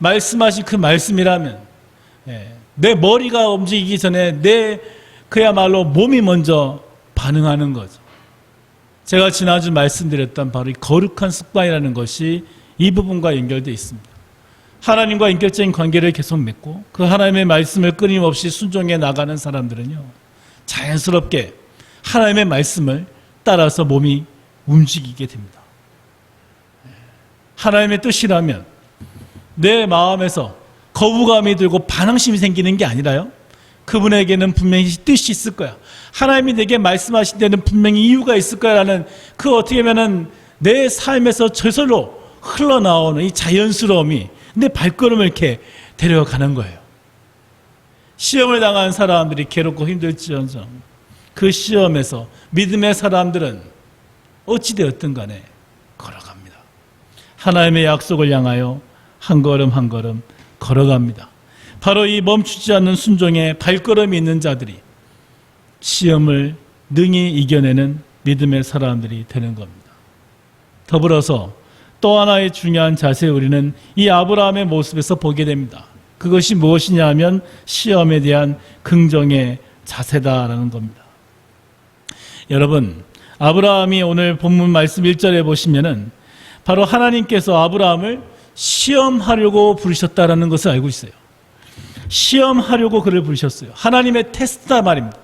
말씀하신 그 말씀이라면 내 머리가 움직이기 전에 내 그야말로 몸이 먼저 반응하는 거죠. 제가 지난주 말씀드렸던 바로 이 거룩한 습관이라는 것이 이 부분과 연결되어 있습니다. 하나님과 인격적인 관계를 계속 맺고 그 하나님의 말씀을 끊임없이 순종해 나가는 사람들은요, 자연스럽게 하나님의 말씀을 따라서 몸이 움직이게 됩니다. 하나님의 뜻이라면 내 마음에서 거부감이 들고 반항심이 생기는 게 아니라요, 그분에게는 분명히 뜻이 있을 거야. 하나님이 내게 말씀하신 데는 분명히 이유가 있을 거야라는 그 어떻게 보면 내 삶에서 저절로 흘러나오는 이 자연스러움이 내 발걸음을 이렇게 데려가는 거예요. 시험을 당한 사람들이 괴롭고 힘들지언정 그 시험에서 믿음의 사람들은 어찌되었든 간에 걸어갑니다. 하나님의 약속을 향하여 한 걸음 한 걸음 걸어갑니다. 바로 이 멈추지 않는 순종의 발걸음이 있는 자들이 시험을 능히 이겨내는 믿음의 사람들이 되는 겁니다. 더불어서 또 하나의 중요한 자세, 우리는 이 아브라함의 모습에서 보게 됩니다. 그것이 무엇이냐 하면 시험에 대한 긍정의 자세다라는 겁니다. 여러분, 아브라함이 오늘 본문 말씀 1절에 보시면은 바로 하나님께서 아브라함을 시험하려고 부르셨다라는 것을 알고 있어요. 시험하려고 그를 부르셨어요. 하나님의 테스트다 말입니다.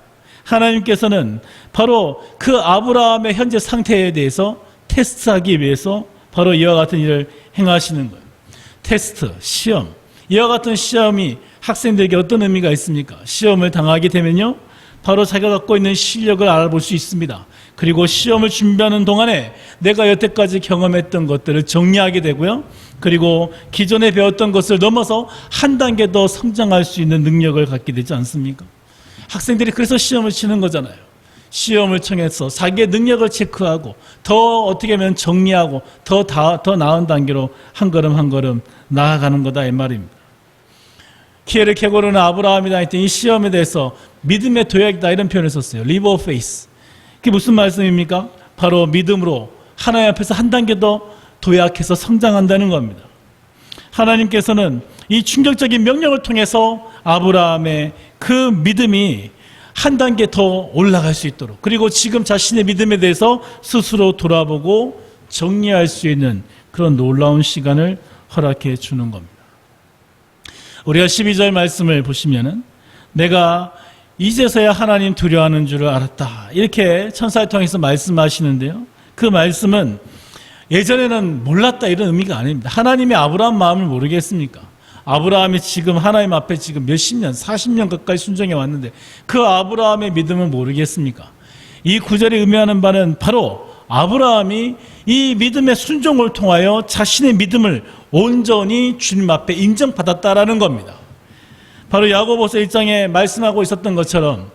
하나님께서는 바로 그 아브라함의 현재 상태에 대해서 테스트하기 위해서 바로 이와 같은 일을 행하시는 거예요. 테스트, 시험. 이와 같은 시험이 학생들에게 어떤 의미가 있습니까? 시험을 당하게 되면요, 바로 자기가 갖고 있는 실력을 알아볼 수 있습니다. 그리고 시험을 준비하는 동안에 내가 여태까지 경험했던 것들을 정리하게 되고요, 그리고 기존에 배웠던 것을 넘어서 한 단계 더 성장할 수 있는 능력을 갖게 되지 않습니까? 학생들이 그래서 시험을 치는 거잖아요. 시험을 통해서 자기의 능력을 체크하고 더 어떻게 하면 정리하고 더 나은 단계로 한 걸음 한 걸음 나아가는 거다, 이 말입니다. 키에르 케고르는 아브라함이 다녔던 이 시험에 대해서 믿음의 도약이다, 이런 표현을 썼어요. Live of faith. 그게 무슨 말씀입니까? 바로 믿음으로 하나님 앞에서 한 단계 더 도약해서 성장한다는 겁니다. 하나님께서는 이 충격적인 명령을 통해서 아브라함의 그 믿음이 한 단계 더 올라갈 수 있도록, 그리고 지금 자신의 믿음에 대해서 스스로 돌아보고 정리할 수 있는 그런 놀라운 시간을 허락해 주는 겁니다. 우리가 12절 말씀을 보시면은 내가 이제서야 하나님 두려워하는 줄을 알았다, 이렇게 천사를 통해서 말씀하시는데요, 그 말씀은 예전에는 몰랐다 이런 의미가 아닙니다. 하나님이 아브라함 마음을 모르겠습니까? 아브라함이 지금 하나님 앞에 지금 몇십 년, 40년 가까이 순종해 왔는데 그 아브라함의 믿음을 모르겠습니까? 이 구절이 의미하는 바는 바로 아브라함이 이 믿음의 순종을 통하여 자신의 믿음을 온전히 주님 앞에 인정받았다라는 겁니다. 바로 야고보서 1장에 말씀하고 있었던 것처럼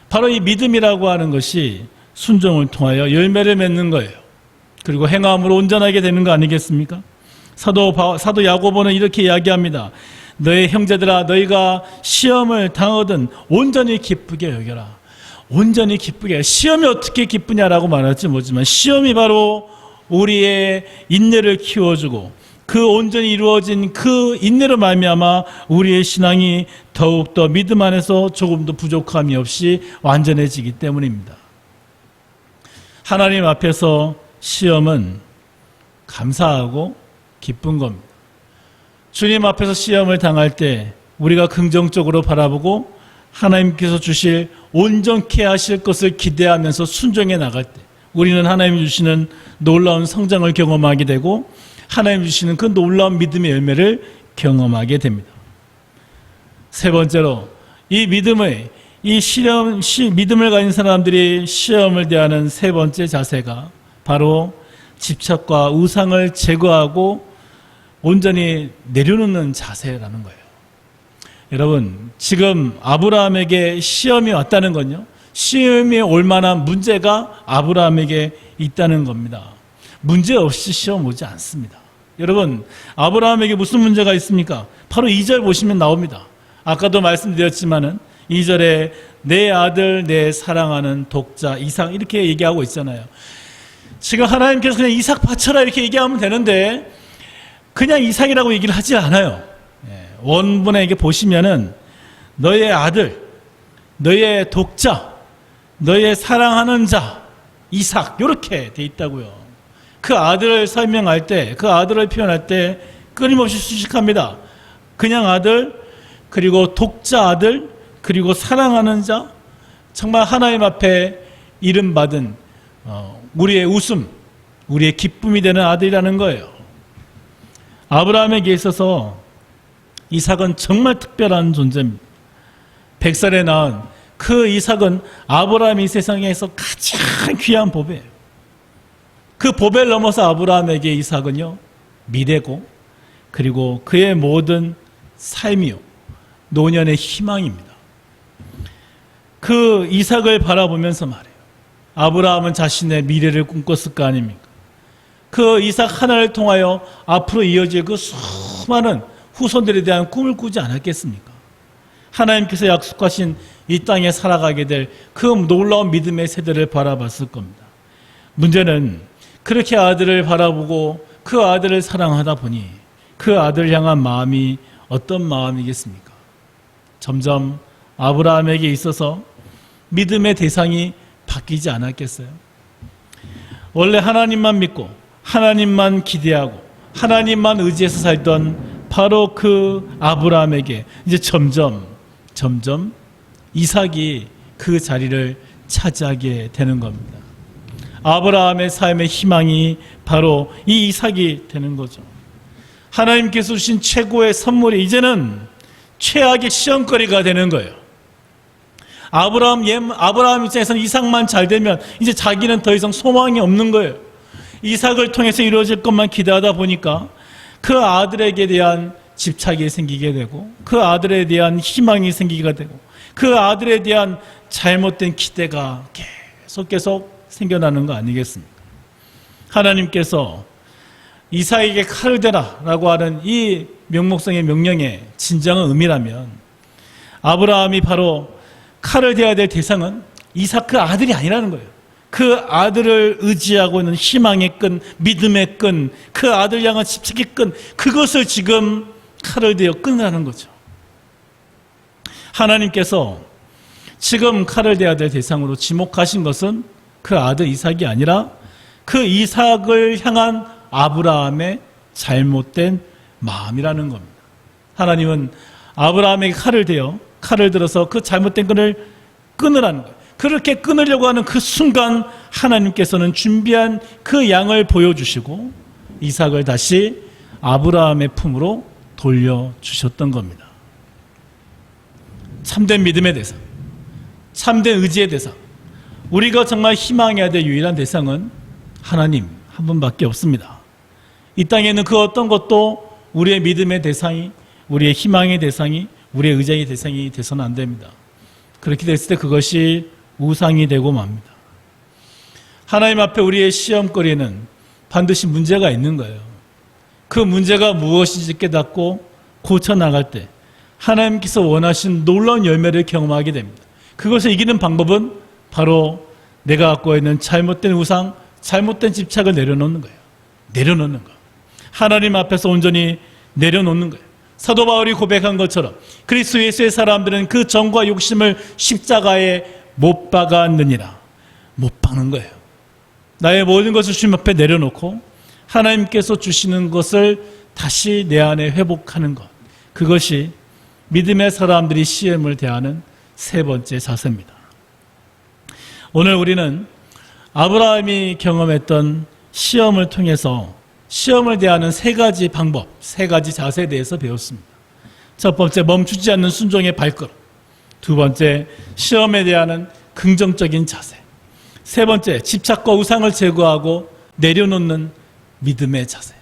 바로 이 믿음이라고 하는 것이 순종을 통하여 열매를 맺는 거예요. 그리고 행함으로 온전하게 되는 거 아니겠습니까? 사도 야고보는 이렇게 이야기합니다. 너의 형제들아, 너희가 시험을 당하든 온전히 기쁘게 여겨라. 온전히 기쁘게. 시험이 어떻게 기쁘냐라고 말할지 모르지만 시험이 바로 우리의 인내를 키워주고 그 온전히 이루어진 그 인내로 말미암아 우리의 신앙이 더욱더 믿음 안에서 조금도 부족함이 없이 완전해지기 때문입니다. 하나님 앞에서 시험은 감사하고 기쁜 겁니다. 주님 앞에서 시험을 당할 때 우리가 긍정적으로 바라보고 하나님께서 주실 온전케 하실 것을 기대하면서 순종해 나갈 때 우리는 하나님이 주시는 놀라운 성장을 경험하게 되고 하나님이 주시는 그 놀라운 믿음의 열매를 경험하게 됩니다. 세 번째로 이 믿음을 가진 사람들이 시험을 대하는 세 번째 자세가 바로 집착과 우상을 제거하고 온전히 내려놓는 자세라는 거예요. 여러분, 지금 아브라함에게 시험이 왔다는 건요, 시험이 올 만한 문제가 아브라함에게 있다는 겁니다. 문제 없이 시험 오지 않습니다. 여러분, 아브라함에게 무슨 문제가 있습니까? 바로 2절 보시면 나옵니다. 아까도 말씀드렸지만은 2절에 내 아들, 내 사랑하는 독자 이삭, 이렇게 얘기하고 있잖아요. 지금 하나님께서 그냥 이삭 바쳐라 이렇게 얘기하면 되는데 그냥 이삭이라고 얘기를 하지 않아요. 원문에게 보시면은 너의 아들, 너의 독자, 너의 사랑하는 자 이삭 이렇게 돼 있다고요. 그 아들을 설명할 때, 그 아들을 표현할 때 끊임없이 수식합니다. 그냥 아들, 그리고 독자 아들, 그리고 사랑하는 자. 정말 하나님 앞에 이름받은 우리의 웃음, 우리의 기쁨이 되는 아들이라는 거예요. 아브라함에게 있어서 이삭은 정말 특별한 존재입니다. 100살에 낳은 그 이삭은 아브라함이 세상에서 가장 귀한 보배예요. 그 보배를 넘어서 아브라함에게 이삭은요, 미래고, 그리고 그의 모든 삶이요, 노년의 희망입니다. 그 이삭을 바라보면서 말해요. 아브라함은 자신의 미래를 꿈꿨을 거 아닙니까? 그 이삭 하나를 통하여 앞으로 이어질 그 수많은 후손들에 대한 꿈을 꾸지 않았겠습니까? 하나님께서 약속하신 이 땅에 살아가게 될 그 놀라운 믿음의 세대를 바라봤을 겁니다. 문제는 그렇게 아들을 바라보고 그 아들을 사랑하다 보니 그 아들을 향한 마음이 어떤 마음이겠습니까? 점점 아브라함에게 있어서 믿음의 대상이 바뀌지 않았겠어요? 원래 하나님만 믿고 하나님만 기대하고 하나님만 의지해서 살던 바로 그 아브라함에게 이제 점점 이삭이 그 자리를 차지하게 되는 겁니다. 아브라함의 삶의 희망이 바로 이 이삭이 되는 거죠. 하나님께서 주신 최고의 선물이 이제는 최악의 시험거리가 되는 거예요. 아브라함 입장에서는 이삭만 잘 되면 이제 자기는 더 이상 소망이 없는 거예요. 이삭을 통해서 이루어질 것만 기대하다 보니까 그 아들에게 대한 집착이 생기게 되고 그 아들에 대한 희망이 생기게 되고 그 아들에 대한 잘못된 기대가 계속 생겨나는 거 아니겠습니까? 하나님께서 이삭에게 칼을 대라 라고 하는 이 명목성의 명령의 진정한 의미라면 아브라함이 바로 칼을 대야 될 대상은 이삭 그 아들이 아니라는 거예요. 그 아들을 의지하고 있는 희망의 끈, 믿음의 끈, 그 아들 향한 집착의 끈, 그것을 지금 칼을 대어 끊으라는 거죠. 하나님께서 지금 칼을 대야 될 대상으로 지목하신 것은 그 아들 이삭이 아니라 그 이삭을 향한 아브라함의 잘못된 마음이라는 겁니다. 하나님은 아브라함에게 칼을 들어서 그 잘못된 끈을 끊으라는 거예요. 그렇게 끊으려고 하는 그 순간 하나님께서는 준비한 그 양을 보여주시고 이삭을 다시 아브라함의 품으로 돌려주셨던 겁니다. 참된 믿음의 대상, 참된 의지의 대상, 우리가 정말 희망해야 될 유일한 대상은 하나님 한 분밖에 없습니다. 이 땅에는 그 어떤 것도 우리의 믿음의 대상이, 우리의 희망의 대상이, 우리의 의지의 대상이 돼서는 안 됩니다. 그렇게 됐을 때 그것이 우상이 되고 맙니다. 하나님 앞에 우리의 시험거리는 반드시 문제가 있는 거예요. 그 문제가 무엇인지 깨닫고 고쳐나갈 때 하나님께서 원하신 놀라운 열매를 경험하게 됩니다. 그것을 이기는 방법은 바로 내가 갖고 있는 잘못된 우상, 잘못된 집착을 내려놓는 거예요. 내려놓는 거. 하나님 앞에서 온전히 내려놓는 거예요. 사도 바울이 고백한 것처럼 그리스도 예수의 사람들은 그 정과 욕심을 십자가에 못 박았느니라. 못 박는 거예요. 나의 모든 것을 주님 앞에 내려놓고 하나님께서 주시는 것을 다시 내 안에 회복하는 것. 그것이 믿음의 사람들이 시험을 대하는 세 번째 자세입니다. 오늘 우리는 아브라함이 경험했던 시험을 통해서 시험을 대하는 세 가지 방법, 세 가지 자세에 대해서 배웠습니다. 첫 번째, 멈추지 않는 순종의 발걸음. 두 번째, 시험에 대한 긍정적인 자세. 세 번째, 집착과 우상을 제거하고 내려놓는 믿음의 자세.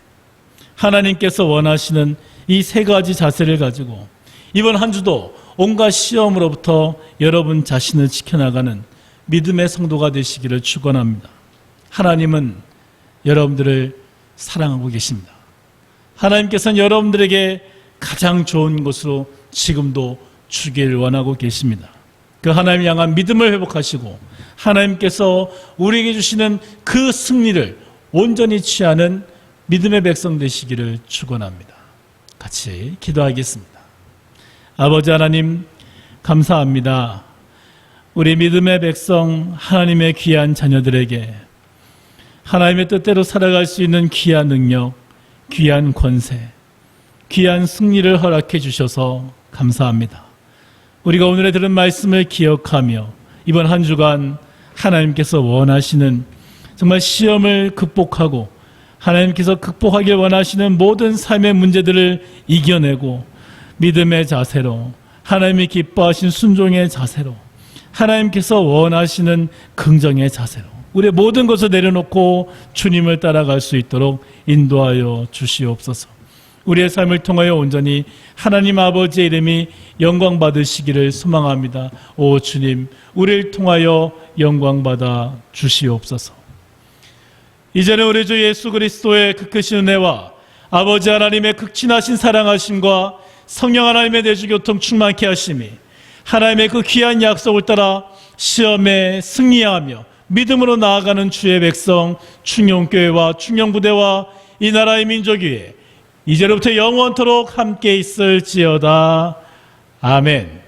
하나님께서 원하시는 이 세 가지 자세를 가지고 이번 한 주도 온갖 시험으로부터 여러분 자신을 지켜나가는 믿음의 성도가 되시기를 축원합니다. 하나님은 여러분들을 사랑하고 계십니다. 하나님께서는 여러분들에게 가장 좋은 것으로 지금도 주기를 원하고 계십니다. 그 하나님 향한 믿음을 회복하시고 하나님께서 우리에게 주시는 그 승리를 온전히 취하는 믿음의 백성 되시기를 축원합니다. 같이 기도하겠습니다. 아버지 하나님, 감사합니다. 우리 믿음의 백성, 하나님의 귀한 자녀들에게 하나님의 뜻대로 살아갈 수 있는 귀한 능력, 귀한 권세, 귀한 승리를 허락해 주셔서 감사합니다. 우리가 오늘에 들은 말씀을 기억하며 이번 한 주간 하나님께서 원하시는 정말 시험을 극복하고 하나님께서 극복하길 원하시는 모든 삶의 문제들을 이겨내고 믿음의 자세로, 하나님이 기뻐하신 순종의 자세로, 하나님께서 원하시는 긍정의 자세로 우리의 모든 것을 내려놓고 주님을 따라갈 수 있도록 인도하여 주시옵소서. 우리의 삶을 통하여 온전히 하나님 아버지의 이름이 영광 받으시기를 소망합니다. 오 주님, 우리를 통하여 영광 받아 주시옵소서. 이제는 우리 주 예수 그리스도의 그 크신 은혜와 아버지 하나님의 극진하신 사랑하심과 성령 하나님의 내주교통 충만케 하심이 하나님의 그 귀한 약속을 따라 시험에 승리하며 믿음으로 나아가는 주의 백성 충영교회와 충영부대와 이 나라의 민족 위에 이제로부터 영원토록 함께 있을지어다. 아멘.